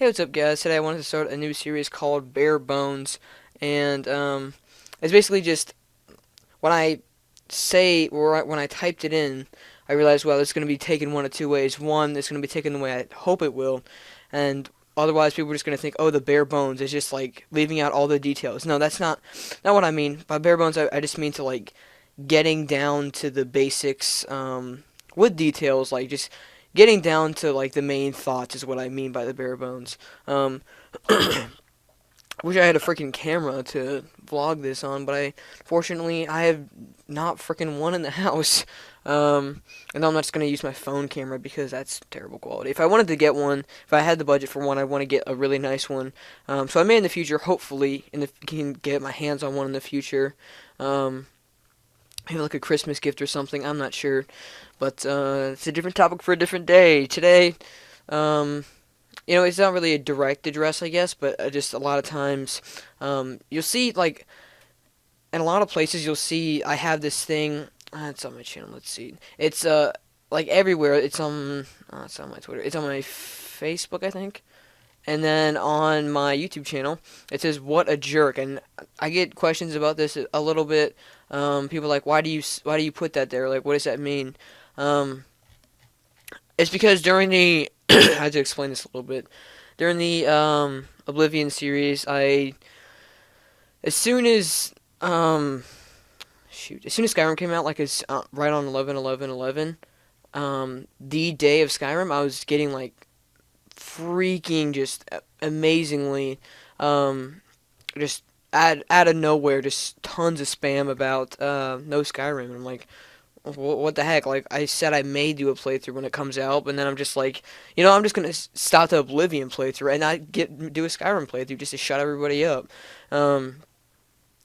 Hey, what's up, guys? Today I wanted to start a new series called Barebones, and it's basically just when I when I typed it in, I realized, well, it's going to be taken one of two ways. One, it's going to be taken the way I hope it will, and otherwise people are just going to think, oh, the bare bones is just like leaving out all the details. No, that's not what I mean. By bare bones, I just mean to like getting down to the basics with details, like just getting down to like the main thoughts is what I mean by the bare bones. Um, I wish I had a freaking camera to vlog this on, but fortunately I have not freaking one in the house. And I'm not just gonna use my phone camera because that's terrible quality. If I wanted to get one, if I had the budget for one, I want to get a really nice one. So I may in the future, hopefully, can get my hands on one in the future. Um, Maybe like a Christmas gift or something. I'm not sure, but it's a different topic for a different day. Today, um, it's not really a direct address, I guess, but just a lot of times, you'll see like in a lot of places you'll see I have this thing. It's on my channel. Let's see. It's like everywhere. It's on my Twitter. It's on my Facebook, I think. And then on my YouTube channel, it says "What a jerk," and I get questions about this a little bit. People are like, why do you put that there? Like, what does that mean? Um, it's because during the I had to explain this a little bit. During the Oblivion series, as soon as as soon as Skyrim came out, like it's right on 11/11/11, the day of Skyrim, I was getting like freaking just amazingly, just out of nowhere, just tons of spam about no Skyrim. And I'm like, what the heck? Like I said, I may do a playthrough when it comes out, but then I'm just like, I'm just gonna stop the Oblivion playthrough and not do a Skyrim playthrough just to shut everybody up. Um,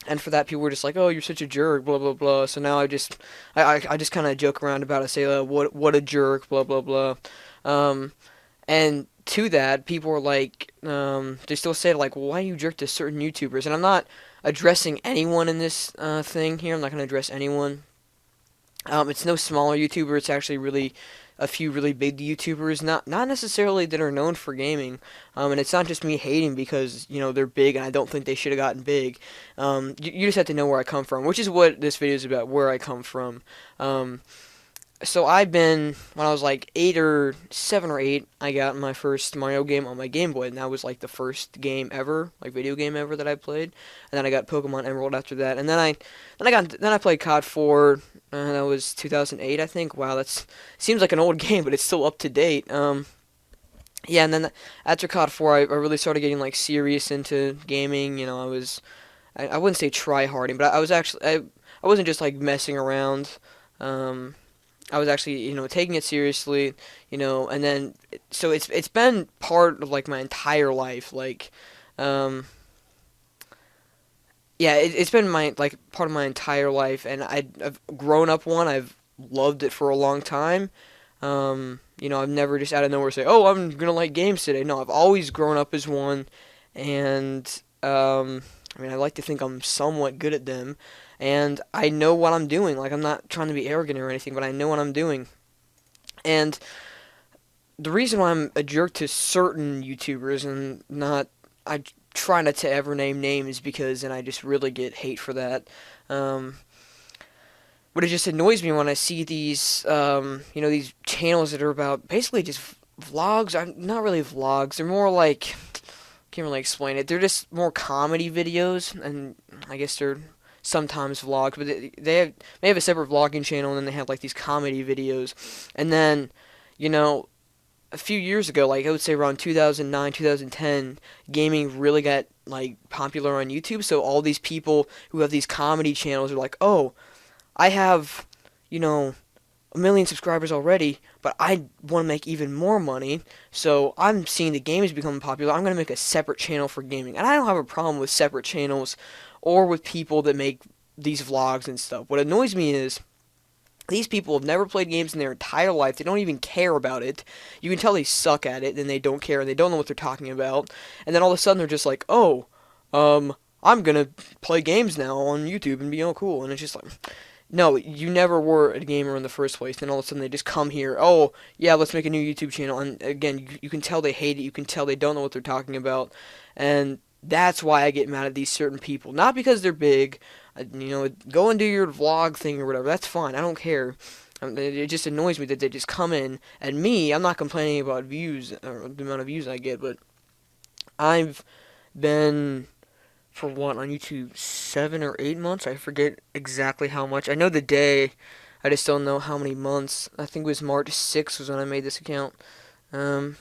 and for that, people were just like, "Oh, you're such a jerk," blah blah blah. So now I just kind of joke around about it, say, "What a jerk," blah blah blah. And to that, people are like, they still say like, well, "Why do you jerk to certain YouTubers?" And I'm not addressing anyone in this thing here. I'm not gonna address anyone. It's no smaller YouTuber. It's actually really a few really big YouTubers, not necessarily that are known for gaming. And it's not just me hating because they're big and I don't think they should have gotten big. You just have to know where I come from, which is what this video is about, where I come from. So when I was like 7 or 8, I got my first Mario game on my Game Boy, and that was like the first game ever, like video game ever that I played. And then I got Pokemon Emerald after that, and then I played COD 4, and that was 2008, I think. Wow, that seems like an old game, but it's still up to date. Yeah, and then after COD 4, I really started getting like serious into gaming. I wouldn't say try harding, but I was actually I wasn't just like messing around. I was actually, taking it seriously, and then so it's been part of like my entire life, like, yeah, it's been my like part of my entire life, and I've grown up one. I've loved it for a long time. I've never just out of nowhere say, "Oh, I'm gonna like games today." No, I've always grown up as one, and I mean, I like to think I'm somewhat good at them, and I know what I'm doing. Like, I'm not trying to be arrogant or anything, but I know what I'm doing. And the reason why I'm a jerk to certain YouTubers and I try not to ever name names because then I just really get hate for that. Um, but it just annoys me when I see these channels that are about basically just vlogs. I'm not really vlogs. They're more like, can't really explain it. They're just more comedy videos, and I guess they're sometimes vlogs, but they have a separate vlogging channel, and then they have like these comedy videos. And then, a few years ago, like I would say around 2009, 2010, gaming really got like popular on YouTube. So all these people who have these comedy channels are like, "Oh, I have, you know, a million subscribers already, but I want to make even more money. So I'm seeing the games become popular. I'm going to make a separate channel for gaming." And I don't have a problem with separate channels or with people that make these vlogs and stuff. What annoys me is these people have never played games in their entire life. They don't even care about it. You can tell they suck at it, and they don't care, and they don't know what they're talking about. And then all of a sudden they're just like, "Oh, I'm going to play games now on YouTube and be all cool." And it's just like, No, you never were a gamer in the first place. Then all of a sudden they just come here. Oh, yeah, let's make a new YouTube channel. And again, you can tell they hate it. You can tell they don't know what they're talking about. And that's why I get mad at these certain people. Not because they're big. Go and do your vlog thing or whatever. That's fine. I don't care. It just annoys me that they just come in. And me, I'm not complaining about views or the amount of views I get, but I've been for what on YouTube 7 or 8 months. I forget exactly how much. I know the day. I just don't know how many months. I think it was March 6th was when I made this account. Um,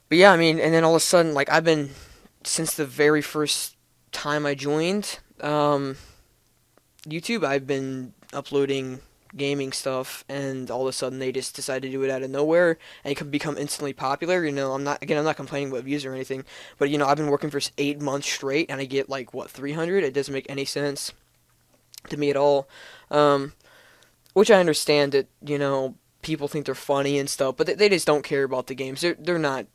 but yeah, I mean, and then all of a sudden, like I've been since the very first time I joined YouTube. I've been uploading gaming stuff, and all of a sudden they just decide to do it out of nowhere, and it can become instantly popular. I'm not complaining about views or anything, but I've been working for 8 months straight, and I get like what 300. It doesn't make any sense to me at all. Um, which I understand that people think they're funny and stuff, but they just don't care about the games. They're not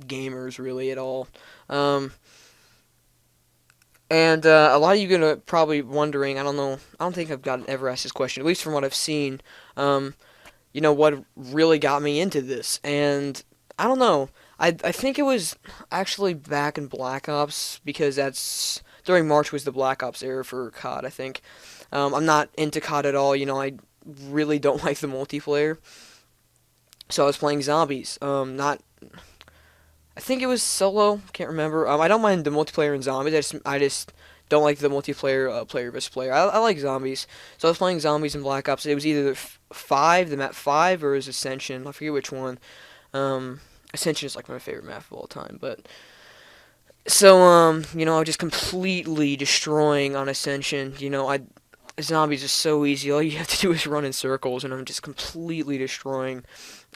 gamers really at all. Um, And a lot of you gonna probably wondering. I don't know. I don't think I've gotten ever asked this question, at least from what I've seen. Um, what really got me into this, and I don't know. I think it was actually back in Black Ops because that's during March was the Black Ops era for COD. I think. I'm not into COD at all. I really don't like the multiplayer. So I was playing zombies. Not I think it was solo. Can't remember. I don't mind the multiplayer in zombies. I just don't like the multiplayer player versus player. I like zombies, so I was playing zombies in Black Ops. It was either the map 5, or it was Ascension. I forget which one. Ascension is like my favorite map of all time. But so I was just completely destroying on Ascension. Zombies are so easy. All you have to do is run in circles, and I'm just completely destroying.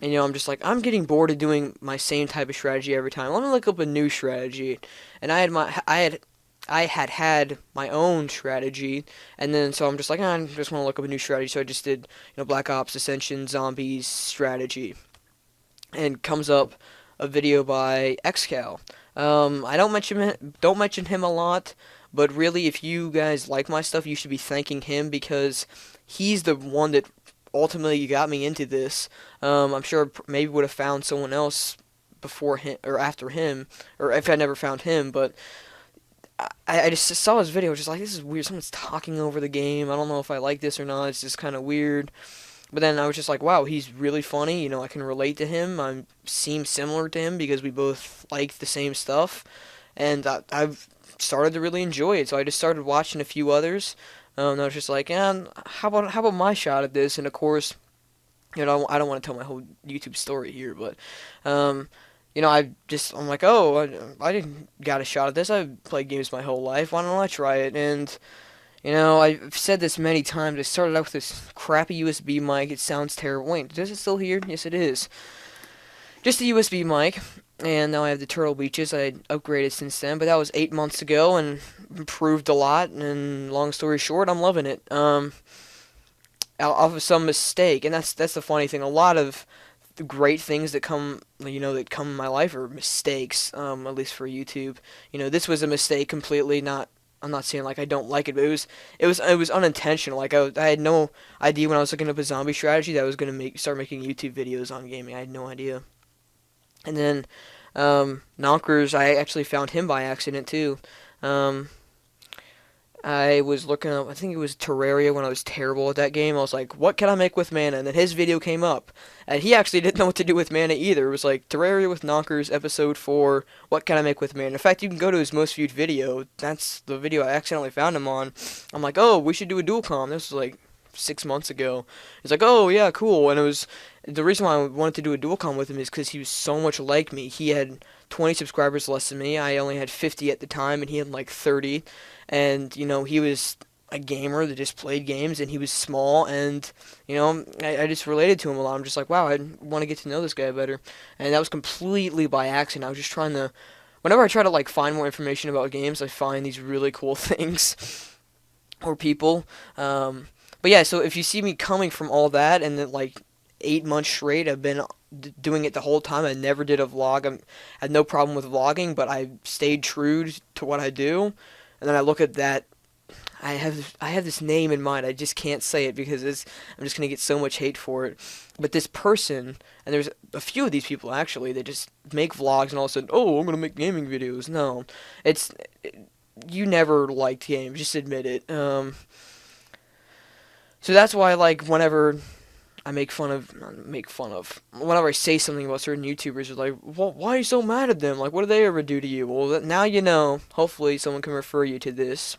And I'm just like I'm getting bored of doing my same type of strategy every time. Let me look up a new strategy. And I had my own strategy, and then so I'm just like I just want to look up a new strategy. So I just did Black Ops Ascension Zombies strategy, and comes up a video by XCal. I don't mention him a lot, but really, if you guys like my stuff, you should be thanking him because he's the one that ultimately got me into this. I'm sure maybe would have found someone else before him or after him, or if I never found him. But I just saw his video, just like this is weird. Someone's talking over the game. I don't know if I like this or not. It's just kind of weird. But then I was just like, wow, he's really funny. I can relate to him. I seem similar to him because we both like the same stuff, and I've started to really enjoy it. So I just started watching a few others. And I was just like, yeah, how about my shot at this? And of course, I don't want to tell my whole YouTube story here, but I'm like, oh, I didn't got a shot at this. I've played games my whole life. Why don't I try it? And I've said this many times. I started out with this crappy USB mic. It sounds terrible. Wait, is it still here? Yes, it is. Just a USB mic, and now I have the Turtle Beaches. I upgraded since then, but that was 8 months ago, and improved a lot. And long story short, I'm loving it. Off of some mistake, and that's the funny thing. A lot of the great things that come in my life are mistakes. At least for YouTube, this was a mistake completely. I'm not saying like I don't like it, but it was unintentional. Like I had no idea when I was looking up a zombie strategy that I was gonna start making YouTube videos on gaming. I had no idea. And then Nonkers, I actually found him by accident too. Um, I was looking up, I think it was Terraria when I was terrible at that game. I was like, what can I make with mana? And then his video came up. And he actually didn't know what to do with mana either. It was like, Terraria with Nonkers, episode 4, what can I make with mana? In fact, you can go to his most viewed video. That's the video I accidentally found him on. I'm like, oh, we should do a dual com. This was like 6 months ago. He's like, oh, yeah, cool. And it was, the reason why I wanted to do a dual com with him is because he was so much like me. He had 20 subscribers less than me. I only had 50 at the time, and he had like 30. And he was a gamer that just played games, and he was small, and I just related to him a lot. I'm just like, wow, I want to get to know this guy better. And that was completely by accident. I was just trying to, whenever I try to like find more information about games, I find these really cool things or people. But yeah, so if you see me coming from all that, and then like 8 months straight, I've been doing it the whole time. I never did a vlog. I had no problem with vlogging, but I stayed true to what I do. And then I look at that I have this name in mind. I just can't say it because I'm just gonna get so much hate for it. But this person, and there's a few of these people actually, they just make vlogs and all of a sudden, oh, I'm gonna make gaming videos. No, it's you never liked games. Just admit it. So that's why like whenever I make fun of whenever I say something about certain YouTubers, are like, well, why are you so mad at them? Like, what did they ever do to you? Well, now you know. Hopefully, someone can refer you to this.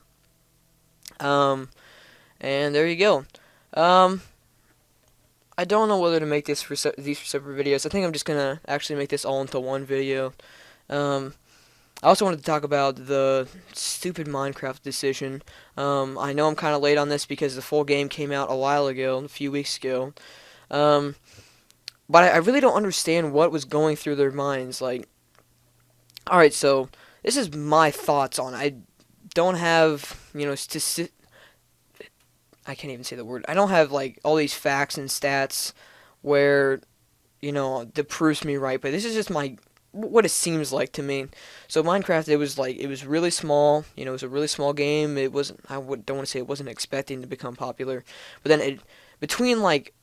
Um, and there you go. Um, I don't know whether to make this for these for separate videos. I think I'm just gonna actually make this all into one video. Um, I also wanted to talk about the stupid Minecraft decision. I know I'm kind of late on this because the full game came out a while ago, a few weeks ago. Um, but I really don't understand what was going through their minds. Like, alright, so this is my thoughts on it. I don't have, I can't even say the word. I don't have, like, all these facts and stats where, that proves me right, but this is just what it seems like to me. So Minecraft, it was really small. It was a really small game. It wasn't. Don't want to say it wasn't expecting to become popular, but then between like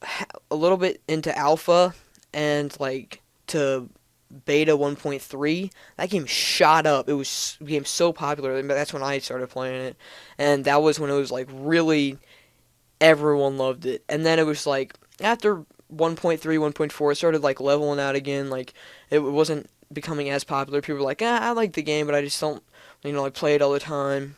a little bit into alpha and like to beta 1.3, that game shot up. It became so popular. That's when I started playing it, and that was when it was like really everyone loved it. And then it was like after 1.3, 1.4, it started like leveling out again. Like it wasn't becoming as popular. People were like, I like the game, but I just don't, like play it all the time.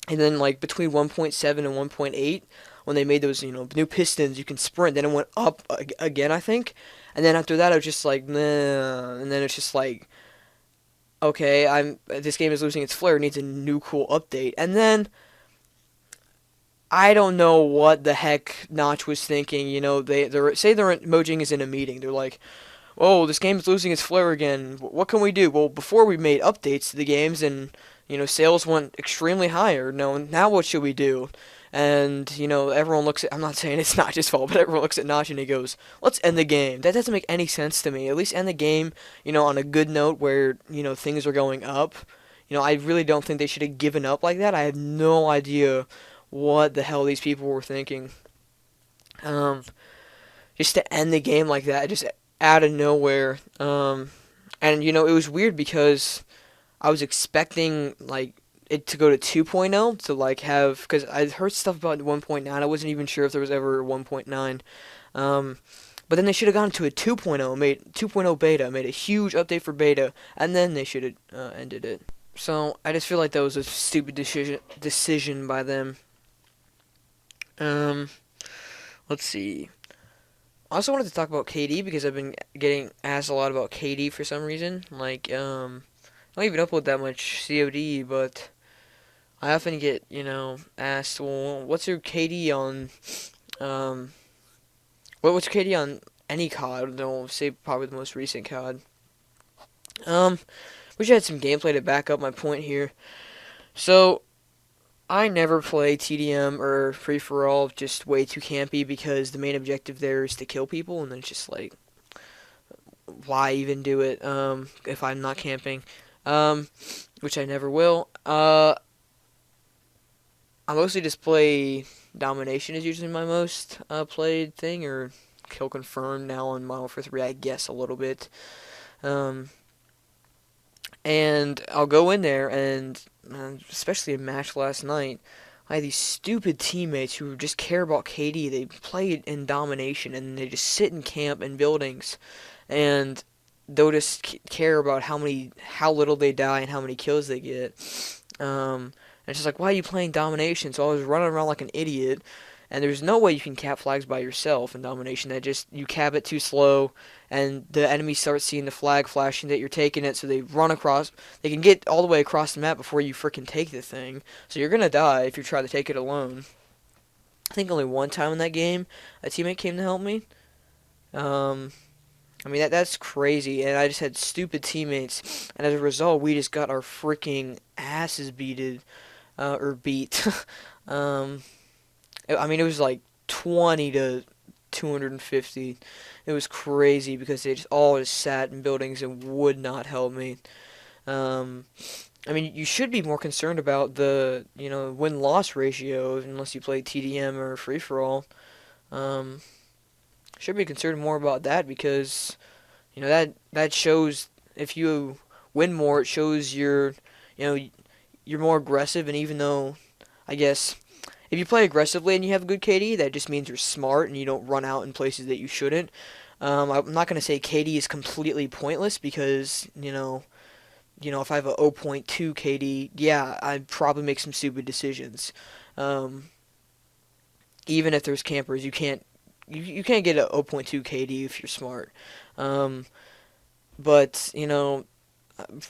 And then like between 1.7 and 1.8, when they made those, new pistons, you can sprint. Then it went up again, I think. And then after that, I was just like, nah. And then it's just like, okay, this game is losing its flair. It needs a new cool update. And then I don't know what the heck Notch was thinking. They say their emojing is in a meeting. They're like, oh, this game is losing its flair again. What can we do? Well, before we made updates to the games and, sales went extremely higher. No, now what should we do? And, everyone looks at, I'm not saying it's Notch's fault, but everyone looks at Notch and he goes, let's end the game. That doesn't make any sense to me. At least end the game, on a good note where, things are going up. I really don't think they should have given up like that. I have no idea what the hell these people were thinking. Um, just to end the game like that, just out of nowhere. And it was weird because I was expecting like it to go to 2.0 to like have, because I heard stuff about 1.9. I wasn't even sure if there was ever 1.9. But then they should have gone to a 2.0, made 2.0 beta, made a huge update for beta, and then they should have ended it. So I just feel like that was a stupid decision by them. Um, let's see. I also wanted to talk about K.D. because I've been getting asked a lot about K.D. for some reason. Like, I don't even upload that much COD, but I often get, asked, well, what's your KD on, um, what's your KD on any COD? I'll say probably the most recent COD. Wish I had some gameplay to back up my point here. So, I never play TDM or free for all, just way too campy because the main objective there is to kill people, and then it's just like, why even do it if I'm not camping? Which I never will. I mostly just play domination is usually my most played thing, or kill confirmed now on Modern Warfare 3, I guess a little bit. Um, and I'll go in there and especially a match last night, I had these stupid teammates who just care about KD. They play in domination and they just sit in camp in buildings, and they'll just care about how little they die and how many kills they get. And it's just like, why are you playing domination? So I was running around like an idiot, and there's no way you can cap flags by yourself in domination. That just, you cap it too slow, and the enemy starts seeing the flag flashing that you're taking it, so they run across. They can get all the way across the map before you freaking take the thing. So you're gonna die if you try to take it alone. I think only one time in that game, a teammate came to help me. I mean, that's crazy, and I just had stupid teammates, and as a result, we just got our freaking asses beaten, or beat. um, I mean, it was like 20 to 250. It was crazy because they just all just sat in buildings and would not help me. Um, I mean, you should be more concerned about the, win-loss ratio unless you play TDM or free-for-all. Um, should be concerned more about that because, that shows if you win more, it shows you're more aggressive, and even though, I guess, if you play aggressively and you have a good KD, that just means you're smart and you don't run out in places that you shouldn't. I'm not going to say KD is completely pointless because, if I have a zero point 0.2 KD, yeah, I'd probably make some stupid decisions. Um, Even if there's campers, you can't get a zero point 0.2 KD if you're smart. Um, but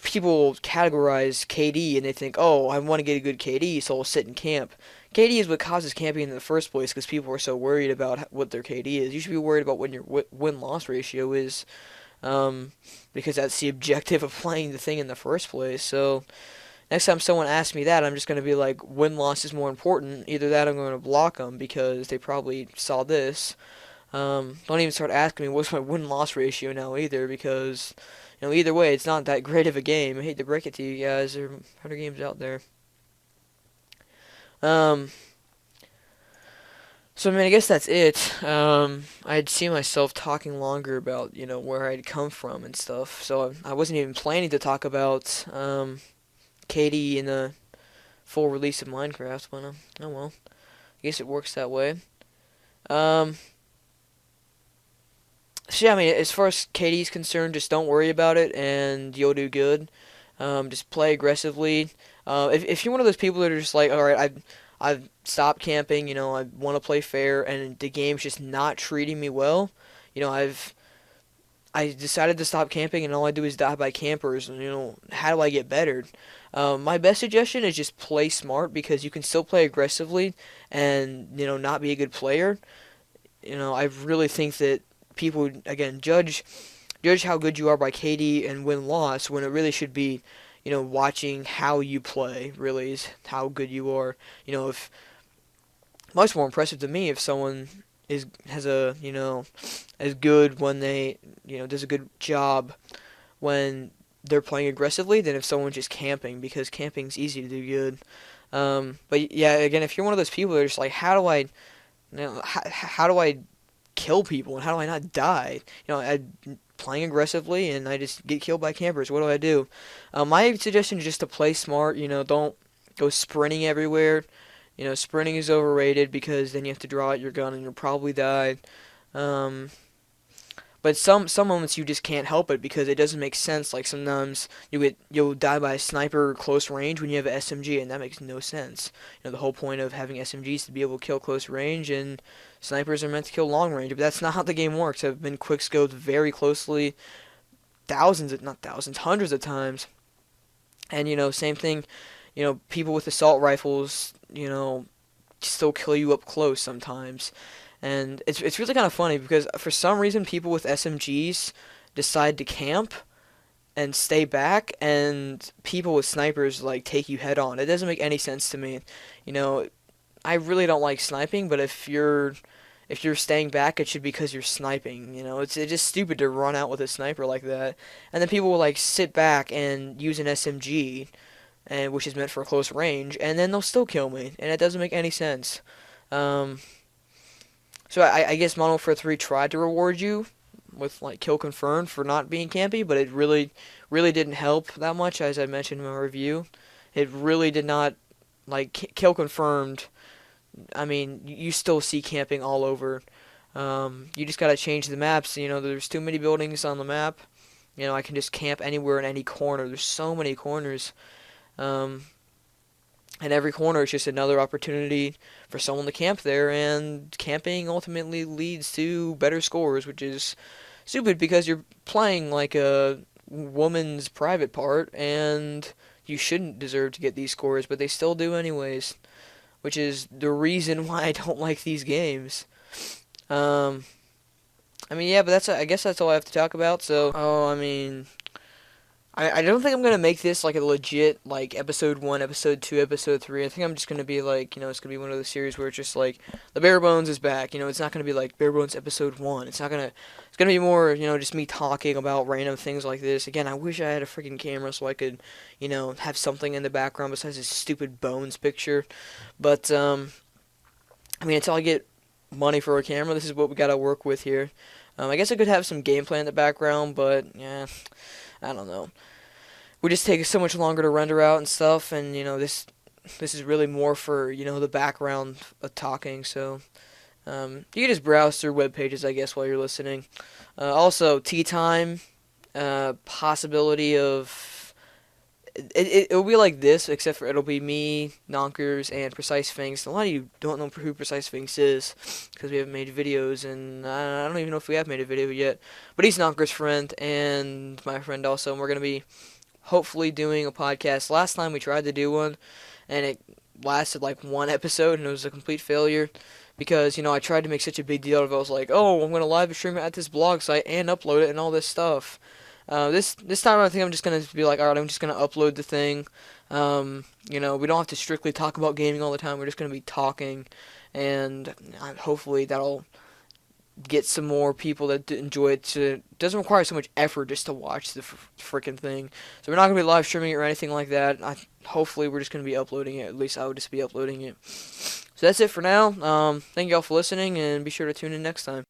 people categorize KD and they think, oh, I want to get a good KD, so I'll sit in camp. KD is what causes camping in the first place because people are so worried about what their KD is. You should be worried about what your win-loss ratio is, because that's the objective of playing the thing in the first place. So next time someone asks me that, I'm just going to be like, win-loss is more important. Either that or I'm going to block them because they probably saw this. Don't even start asking me what's my win-loss ratio now either because, either way, it's not that great of a game. I hate to break it to you guys. There are better games out there. Um, so, I mean, I guess that's it. I'd see myself talking longer about, where I'd come from and stuff. So I wasn't even planning to talk about KD in the full release of Minecraft, but oh well. I guess it works that way. Um, so yeah, I mean, as far as KD's concerned, just don't worry about it, and you'll do good. Just play aggressively. If you're one of those people that are just like, all right, I've stopped camping, I want to play fair, and the game's just not treating me well. I decided to stop camping, and all I do is die by campers. And how do I get better? My best suggestion is just play smart because you can still play aggressively and not be a good player. I really think that people again judge how good you are by KD and win loss when it really should be watching how you play really is how good you are. If much more impressive to me if someone has a as good when they does a good job when they're playing aggressively than if someone's just camping because camping's easy to do good. But yeah, again, if you're one of those people that are just like, how do I how do I kill people and how do I not die? I playing aggressively and I just get killed by campers. What do I do? My suggestion is just to play smart. Don't go sprinting everywhere. Sprinting is overrated because then you have to draw out your gun and you'll probably die. Um, but some moments you just can't help it because it doesn't make sense. Like sometimes you'll die by a sniper close range when you have an SMG, and that makes no sense. The whole point of having SMGs is to be able to kill close range, and snipers are meant to kill long range. But that's not how the game works. I've been quickscoped very closely, not thousands, hundreds of times. And same thing. People with assault rifles, still kill you up close sometimes. And it's really kind of funny because for some reason people with SMGs decide to camp and stay back, and people with snipers like take you head on. It doesn't make any sense to me. I really don't like sniping, but if you're staying back, it should be because you're sniping. It's just stupid to run out with a sniper like that. And then people will like sit back and use an SMG, and which is meant for close range, and then they'll still kill me, and it doesn't make any sense. Um, so I guess Modern Warfare 3 tried to reward you with like kill confirmed for not being campy, but it really didn't help that much, as I mentioned in my review. It really did not like kill confirmed. I mean, you still see camping all over. You just gotta change the maps. There's too many buildings on the map. I can just camp anywhere in any corner. There's so many corners. Um, and every corner is just another opportunity for someone to camp there, and camping ultimately leads to better scores, which is stupid because you're playing like a woman's private part, and you shouldn't deserve to get these scores, but they still do anyways, which is the reason why I don't like these games. Um, I mean, yeah, but I guess that's all I have to talk about. So, I mean, I don't think I'm gonna make this like a legit like episode 1, episode 2, episode 3. I think I'm just gonna be like, it's gonna be one of those series where it's just like the Barebones is back. It's not gonna be like Barebones episode 1. It's not gonna. It's gonna be more, just me talking about random things like this. Again, I wish I had a freaking camera so I could, have something in the background besides this stupid Bones picture. But I mean, until I get money for a camera, this is what we gotta work with here. I guess I could have some gameplay in the background, but yeah, I don't know. Would just take so much longer to render out and stuff, and this is really more for the background of talking. So you can just browse through web pages, I guess, while you're listening. Also, tea time, possibility of it'll be like this, except for it'll be me, Nonkers, and Precise Finks. A lot of you don't know who Precise Finks is because we haven't made videos, and I don't even know if we have made a video yet. But he's Nonkers' friend and my friend also, and we're gonna be hopefully doing a podcast. Last time we tried to do one, and it lasted like one episode, and it was a complete failure because I tried to make such a big deal of it. I was like, oh, I'm gonna live stream it at this blog site and upload it and all this stuff. This time I think I'm just gonna be like, alright, I'm just gonna upload the thing. We don't have to strictly talk about gaming all the time. We're just gonna be talking, and hopefully that'll get some more people that enjoy it. It doesn't require so much effort just to watch the freaking thing. So we're not gonna be live streaming it or anything like that. Hopefully we're just gonna be uploading it. At least I would just be uploading it. So that's it for now. Thank y'all for listening, and be sure to tune in next time.